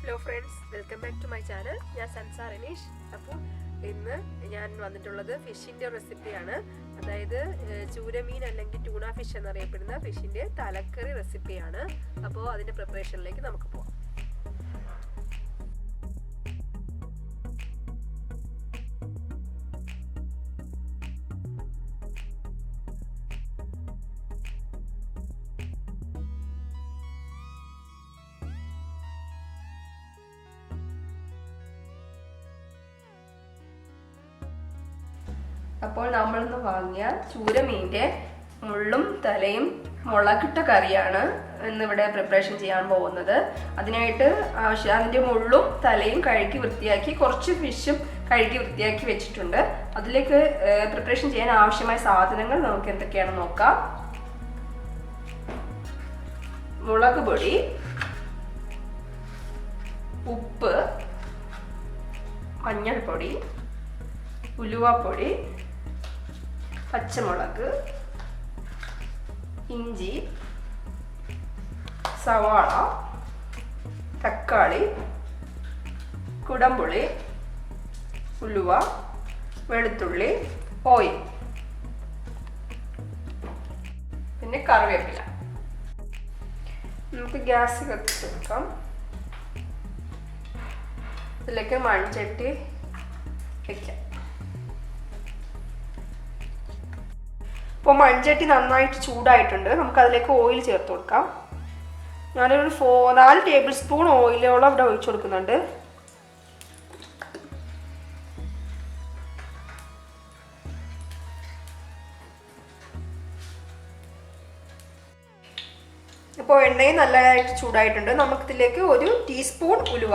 Hello friends, welcome back to my channel. ഞാൻ SANSA'S. അപ്പോൾ ഇന്ന് ഞാൻ വന്നിട്ടുള്ളത് ഫിഷിന്റെ റെസിപ്പിയാണ്. അതായത് ചൂരമീൻ അല്ലെങ്കിൽ ട്യൂണ ഫിഷ് എന്നറിയപ്പെടുന്ന ഫിഷിന്റെ തലക്കറി റെസിപ്പിയാണ്. അപ്പോൾ അതിന്റെ പ്രിപ്പറേഷനിലേക്ക് നമുക്ക് പോകാം. അപ്പോൾ നമ്മളിന്ന് വാങ്ങിയ ചൂരമീൻ്റെ മുള്ളും തലയും മുളകിട്ട കറിയാണ് ഇന്നിവിടെ പ്രിപ്പറേഷൻ ചെയ്യാൻ പോകുന്നത്. അതിനായിട്ട് അതിൻ്റെ മുള്ളും തലയും കഴുകി വൃത്തിയാക്കി കുറച്ച് ഫിഷും കഴുകി വൃത്തിയാക്കി വെച്ചിട്ടുണ്ട്. അതിലേക്ക് പ്രിപ്പറേഷൻ ചെയ്യാൻ ആവശ്യമായ സാധനങ്ങൾ നമുക്ക് എന്തൊക്കെയാണെന്ന് നോക്കാം. മുളക് പൊടി, ഉപ്പ്, മഞ്ഞൾപ്പൊടി, ഉലുവാപ്പൊടി, പച്ചമുളക്, ഇഞ്ചി, സവാള, തക്കാളി, കുടംപുളി, ഉലുവ, വെളുത്തുള്ളി, ഓയിൽ, പിന്നെ കറിവേപ്പില. നമുക്ക് ഗ്യാസ് കത്തിച്ചെടുക്കാം. ഇതിലേക്ക് മൺചട്ടി വയ്ക്കാം. ഇപ്പോൾ മൺചട്ടി നന്നായിട്ട് ചൂടായിട്ടുണ്ട്. നമുക്കതിലേക്ക് ഓയിൽ ചേർത്ത് കൊടുക്കാം. ഞാനൊരു 4 ടേബിൾ സ്പൂൺ ഓയിലോളം ഇവിടെ ഒഴിച്ചു കൊടുക്കുന്നുണ്ട്. ഇപ്പോൾ എണ്ണയും നല്ലതായിട്ട് ചൂടായിട്ടുണ്ട്. നമുക്കിതിലേക്ക് 1 ടീസ്പൂൺ ഉലുവ,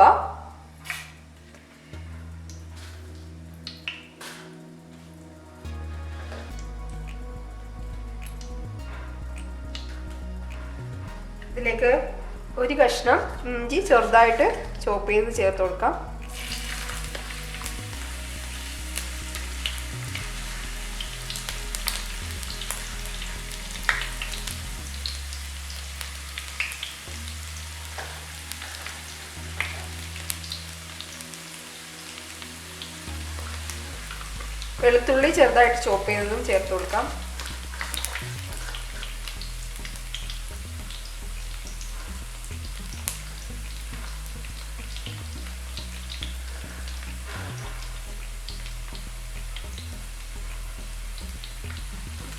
ഇതിലേക്ക് 1 കഷ്ണം ഇഞ്ചി ചെറുതായിട്ട് ചോപ്പ് ചെയ്ത് ചേർത്ത് കൊടുക്കാം. വെളുത്തുള്ളി ചെറുതായിട്ട് ചോപ്പ് ചെയ്തതും ചേർത്ത് കൊടുക്കാം.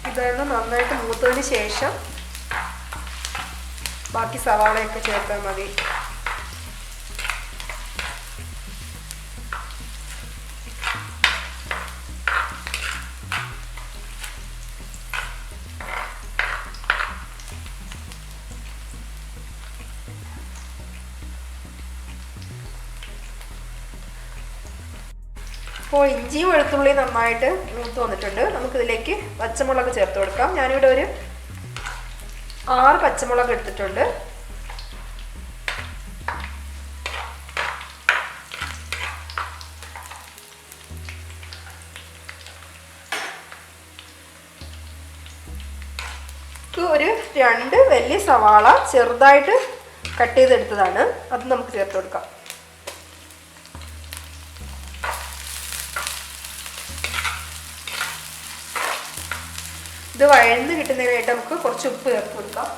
ഇതൊന്ന് നന്നായിട്ട് മൂത്തതിന് ശേഷം ബാക്കി സവാളയൊക്കെ ചേർത്താൽ മതി. ഇപ്പോൾ ഇഞ്ചിയും വെളുത്തുള്ളിയും നന്നായിട്ട് മൂത്ത് വന്നിട്ടുണ്ട്. നമുക്കിതിലേക്ക് പച്ചമുളക് ചേർത്ത് കൊടുക്കാം. ഞാനിവിടെ ഒരു 6 പച്ചമുളക് എടുത്തിട്ടുണ്ട്. ഒരു 2 വലിയ സവാള ചെറുതായിട്ട് കട്ട് ചെയ്തെടുത്തതാണ്. അത് നമുക്ക് ചേർത്ത് കൊടുക്കാം. ഇത് വഴന്ന് കിട്ടുന്നതിനായിട്ട് നമുക്ക് കുറച്ച് ഉപ്പ് ചേർത്ത് കൊടുക്കാം.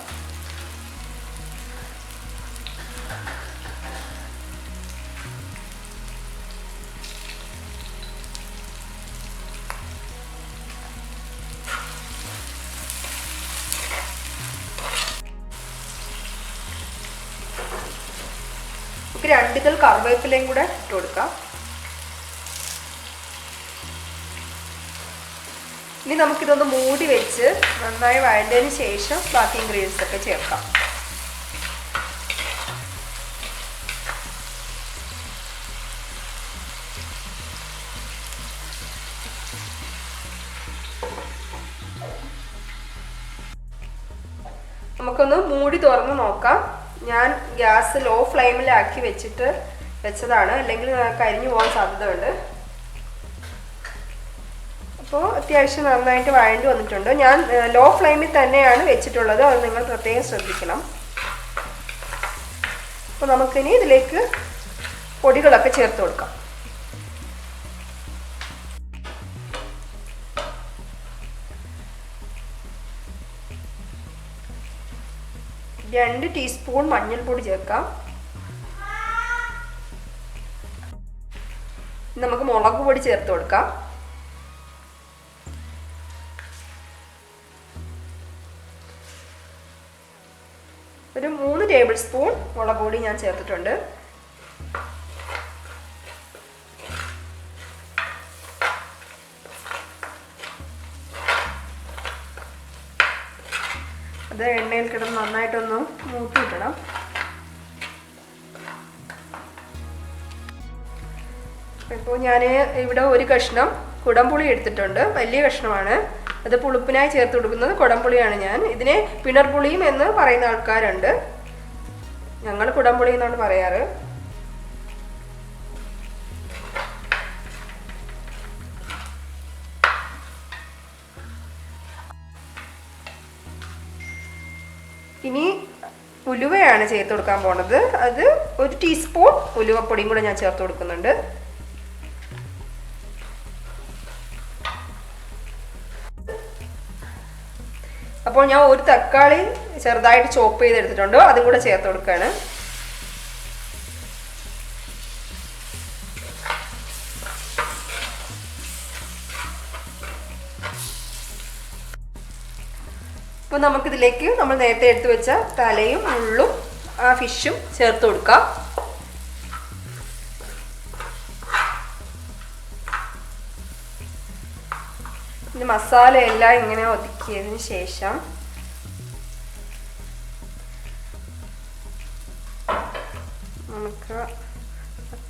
നമുക്ക് 2 ഇതൾ കറിവേപ്പിലയും കൂടെ ഇട്ട് കൊടുക്കാം. ഇനി നമുക്കിതൊന്ന് മൂടി വെച്ച് നന്നായി വഴണ്ടതിന് ശേഷം ബാക്കി ഇൻഗ്രീഡിയൻസ് ഒക്കെ ചേർക്കാം. നമുക്കൊന്ന് മൂടി തുറന്ന് നോക്കാം. ഞാൻ ഗ്യാസ് ലോ ഫ്ലെയിമിലാക്കി വെച്ചതാണ്, അല്ലെങ്കിൽ കരിഞ്ഞു പോകാൻ സാധ്യതയുണ്ട്. അപ്പോൾ അത്യാവശ്യം നന്നായിട്ട് വഴണ്ടി വന്നിട്ടുണ്ട്. ഞാൻ ലോ ഫ്ലെയിമിൽ തന്നെയാണ് വെച്ചിട്ടുള്ളത്, അത് നിങ്ങൾ പ്രത്യേകം ശ്രദ്ധിക്കണം. അപ്പോൾ നമുക്കിനി ഇതിലേക്ക് പൊടികളൊക്കെ ചേർത്ത് കൊടുക്കാം. രണ്ട് ടീസ്പൂൺ മഞ്ഞൾപ്പൊടി ചേർക്കാം. നമുക്ക് മുളക് പൊടി ചേർത്ത് കൊടുക്കാം. ഒരു 3 ടേബിൾ സ്പൂൺ മുളക് പൊടി ഞാൻ ചേർത്തിട്ടുണ്ട്. അത് എണ്ണയിൽ കിടന്ന് നന്നായിട്ടൊന്ന് മൂത്ത് കിട്ടണം. ഇപ്പോൾ ഞാൻ ഇവിടെ ഒരു കഷ്ണം കുടംപുളി എടുത്തിട്ടുണ്ട്. വലിയ കഷ്ണമാണ്. അത് പുളിപ്പിനായി ചേർത്ത് കൊടുക്കുന്നത് കുടംപുളിയാണ്. ഞാൻ ഇതിനെ പിണർപുളിയും എന്ന് പറയുന്ന ആൾക്കാരുണ്ട്. ഞങ്ങൾ കുടംപുളി എന്നാണ് പറയാറ്. ഇനി ഉലുവയാണ് ചേർത്ത് കൊടുക്കാൻ പോണത്. അത് 1 ടീസ്പൂൺ ഉലുവപ്പൊടിയും കൂടെ ഞാൻ ചേർത്ത് കൊടുക്കുന്നുണ്ട്. അപ്പോൾ ഞാൻ ഒരു തക്കാളി ചെറുതായിട്ട് ചോപ്പ് ചെയ്തെടുത്തിട്ടുണ്ട്. അതും കൂടെ ചേർത്ത് കൊടുക്കുകയാണ്. അപ്പോൾ നമുക്കിതിലേക്ക് നമ്മൾ നേരത്തെ എടുത്തു വെച്ച തലയും മുള്ളും ആ ഫിഷും ചേർത്ത് കൊടുക്കാം. പിന്നെ മസാല എല്ലാം ഇങ്ങനെ ഒതുക്കിയതിന് ശേഷം നമുക്ക്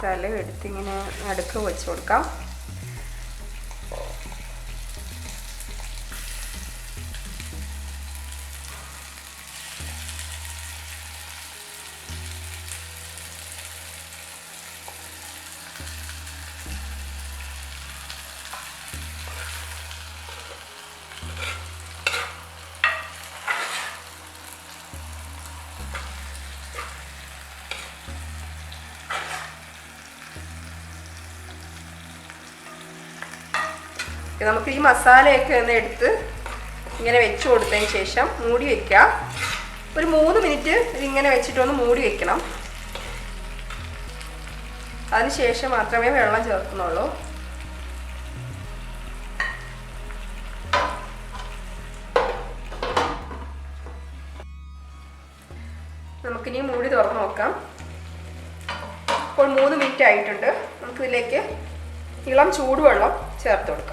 തല എടുത്തിങ്ങനെ നടുക്ക് വെച്ച് കൊടുക്കാം. നമുക്ക് ഈ മസാലയൊക്കെ ഒന്ന് എടുത്ത് ഇങ്ങനെ വെച്ച് കൊടുത്തതിന് ശേഷം മൂടി വയ്ക്കാം. ഒരു 3 മിനിറ്റ് ഇതിങ്ങനെ വെച്ചിട്ടൊന്ന് മൂടി വയ്ക്കണം. അതിന് ശേഷം മാത്രമേ വെള്ളം ചേർക്കുന്നുള്ളൂ. നമുക്കിനി മൂടി തുറന്ന് നോക്കാം. ഇപ്പോൾ 3 മിനിറ്റ് ആയിട്ടുണ്ട്. നമുക്കിതിലേക്ക് ഇളം ചൂടുവെള്ളം ചേർത്ത് കൊടുക്കാം.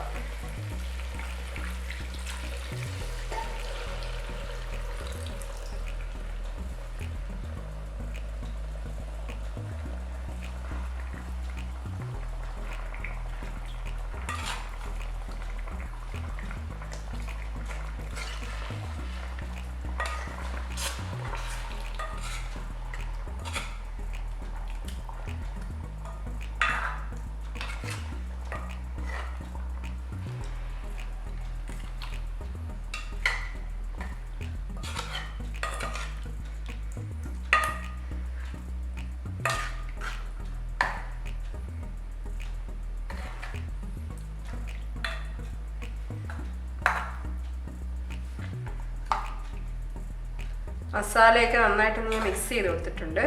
മസാലയൊക്കെ നന്നായിട്ട് ഞാൻ മിക്സ് ചെയ്ത് കൊടുത്തിട്ടുണ്ട്.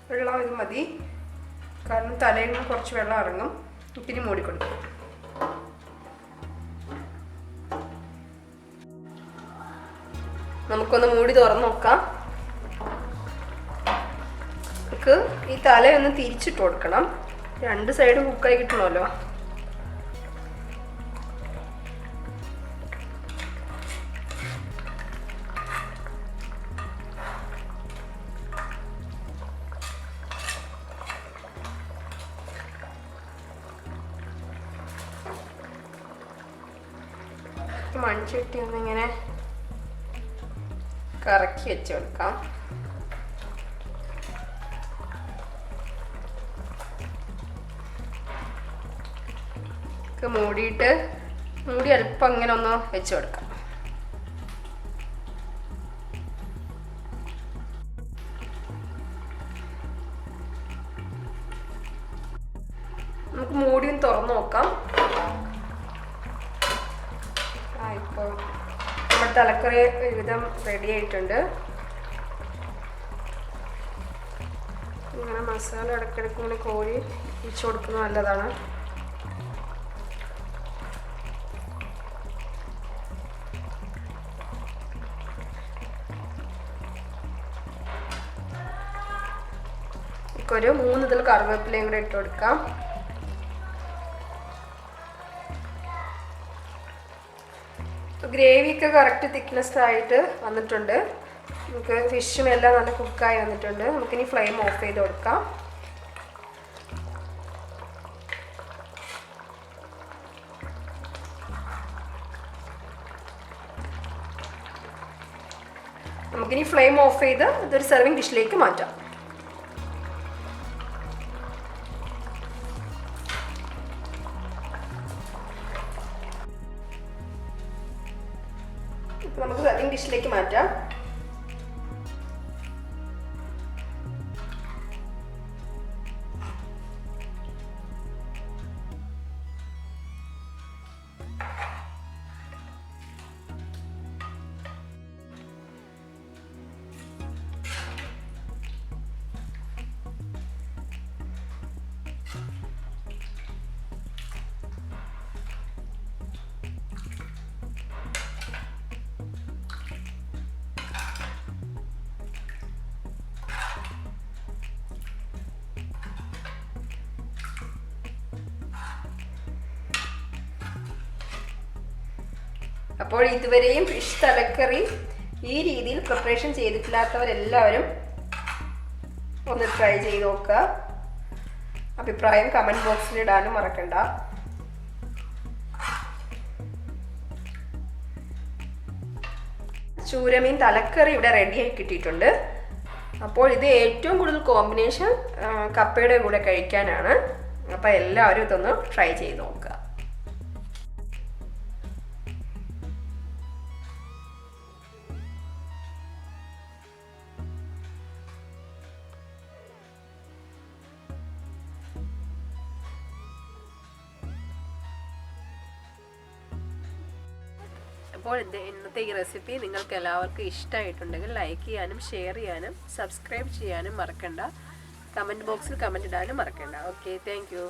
വെള്ളം ഇത് മതി, കാരണം തലയിൽ നിന്ന് കുറച്ച് വെള്ളം ഇറങ്ങും. ഇത്തിരി മൂടിക്കൊടുക്കും. നമുക്കൊന്ന് മൂടി തുറന്ന് നോക്കാം. നമുക്ക് ഈ തലയൊന്ന് തിരിച്ചിട്ട് കൊടുക്കണം. 2 സൈഡ് കുക്കായി കിട്ടണമല്ലോ. മൺചട്ടി ഒന്നിങ്ങനെ കറക്കി വെച്ച് കൊടുക്കാം. മൂടിയിട്ട് മൂടി അല്പം അങ്ങനെ ഒന്ന് വെച്ച് കൊടുക്കാം. നമുക്ക് മൂടിയും തുറന്നു നോക്കാം. ഇപ്പോൾ നമ്മുടെ തലക്കറി ഒരുവിധം റെഡി ആയിട്ടുണ്ട്. ഇങ്ങനെ മസാല ഇടയ്ക്കിടയ്ക്ക് ഇങ്ങനെ കോരി ഒഴിച്ചു കൊടുക്കുന്നത് നല്ലതാണ്. ഒരു 3 ഇതിൽ കറിവേപ്പിലയും കൂടെ ഇട്ട് കൊടുക്കാം. ഗ്രേവിയൊക്കെ കറക്റ്റ് തിക്നെസ് ആയിട്ട് വന്നിട്ടുണ്ട്. നമുക്ക് ഫിഷും എല്ലാം നല്ല കുക്കായി വന്നിട്ടുണ്ട്. നമുക്കിനി ഫ്ലെയിം ഓഫ് ചെയ്ത് കൊടുക്കാം. നമുക്കിനി ഫ്ലെയിം ഓഫ് ചെയ്ത് ഇതൊരു സെർവിങ് ഡിഷിലേക്ക് മാറ്റാം. നമുക്ക് സെർവിങ് ഡിഷിലേക്ക് മാറ്റാം. അപ്പോൾ ഇതുവരെയും ഫിഷ് തലക്കറി ഈ രീതിയിൽ പ്രിപ്പറേഷൻ ചെയ്തിട്ടില്ലാത്തവരെല്ലാവരും ഒന്ന് ട്രൈ ചെയ്ത് നോക്കുക. അഭിപ്രായം കമൻറ്റ് ബോക്സിൽ ഇടാനും മറക്കണ്ട. ചൂരമീൻ തലക്കറി ഇവിടെ റെഡിയായി കിട്ടിയിട്ടുണ്ട്. അപ്പോൾ ഇത് ഏറ്റവും കൂടുതൽ കോമ്പിനേഷൻ കപ്പയുടെ കൂടെ കഴിക്കാനാണ്. അപ്പോൾ എല്ലാവരും ഇതൊന്ന് ട്രൈ ചെയ്ത് നോക്കുക. അപ്പോൾ ഇന്നത്തെ ഈ റെസിപ്പി നിങ്ങൾക്ക് എല്ലാവർക്കും ഇഷ്ടമായിട്ടുണ്ടെങ്കിൽ ലൈക്ക് ചെയ്യാനും ഷെയർ ചെയ്യാനും സബ്സ്ക്രൈബ് ചെയ്യാനും മറക്കണ്ട. കമൻറ്റ് ബോക്സിൽ കമൻറ്റ് ഇടാനും മറക്കണ്ട. Okay, thank you.